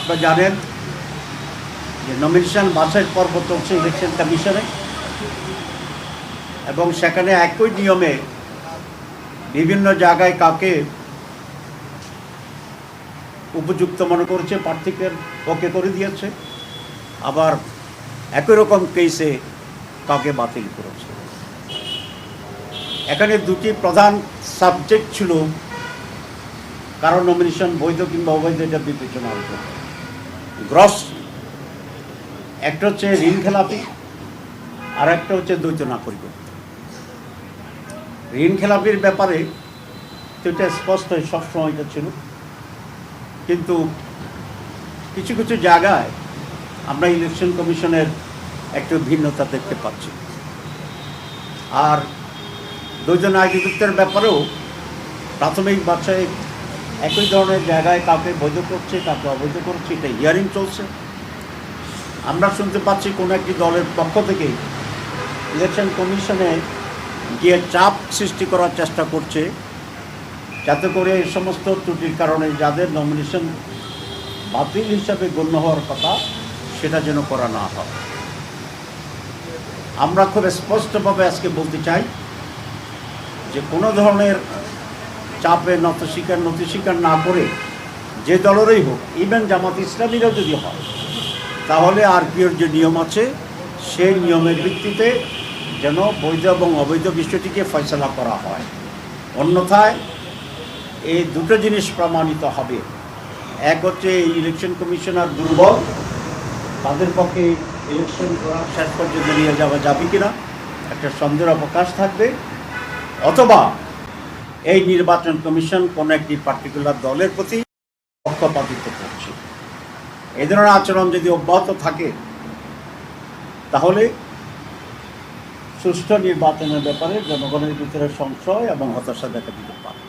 আপনারা জানেন যে নমিনেশন বাছাই পর্ব চলছে ইলেকশন কমিশনে, এবং সেখানে একই নিয়মে বিভিন্ন জায়গায় কাউকে উপযুক্ত মনে করছে, প্রার্থীকে ওকে করে দিয়েছে, আবার একই রকম কেসে কাউকে বাতিল করেছে। এখানে দুটি প্রধান সাবজেক্ট ছিল কারো নমিনেশন বৈধ কিংবা অবৈধ এটা বিবেচনার জন্য। গ্রস একটা হচ্ছে ঋণ খেলাপি, আর একটা হচ্ছে দ্বৈত নাগরিকত্ব। ঋণ খেলাপির ব্যাপারে তো এটা স্পষ্ট সবসময় এটা ছিল, কিন্তু কিছু কিছু জায়গায় আমরা ইলেকশন কমিশনের একটু ভিন্নতা দেখতে পাচ্ছি। আর দ্বৈত নাগরিকত্বের ব্যাপারেও প্রাথমিক বাছাই একই ধরনের জায়গায় কাউকে বৈধ করছে, কাউকে অবৈধ করছে, এটা হিয়ারিং চলছে। আমরা শুনতে পাচ্ছি কোনো একটি দলের পক্ষ থেকে ইলেকশন কমিশনে গিয়ে চাপ সৃষ্টি করার চেষ্টা করছে, যাতে করে এই সমস্ত ত্রুটির কারণে যাদের নমিনেশন বাতিল হিসাবে গণ্য হওয়ার কথা সেটা যেন করা না হয়। আমরা খুব স্পষ্টভাবে আজকে বলতে চাই যে কোনো ধরনের চাপে নতি স্বীকার না করে যে দলেরই হোক, ইভেন জামাত ইসলামীরাও যদি হয়, তাহলে আরপিওর যে নিয়ম আছে সেই নিয়মের ভিত্তিতে যেন বৈধ এবং অবৈধ বিষয়টিকে ফয়সলা করা হয়। অন্যথায় এই দুটো জিনিস প্রমাণিত হবে। এক হচ্ছে এই ইলেকশন কমিশনার দুর্বল, তাদের পক্ষে ইলেকশন করা শেষ পর্যন্ত নিয়ে যাওয়া যাবে কিনা একটা সন্দেহের অবকাশ থাকবে, অথবা এই নির্বাচন কমিশন কোনো একটি পার্টিকুলার দলের প্রতি পক্ষপাতিত্ব করছে। এই ধরনের আচরণ যদি অব্যাহত থাকে তাহলে সুষ্ঠু নির্বাচনের ব্যাপারে জনগণের ভিতরে সংশয় এবং হতাশা দেখা দিতে পারে।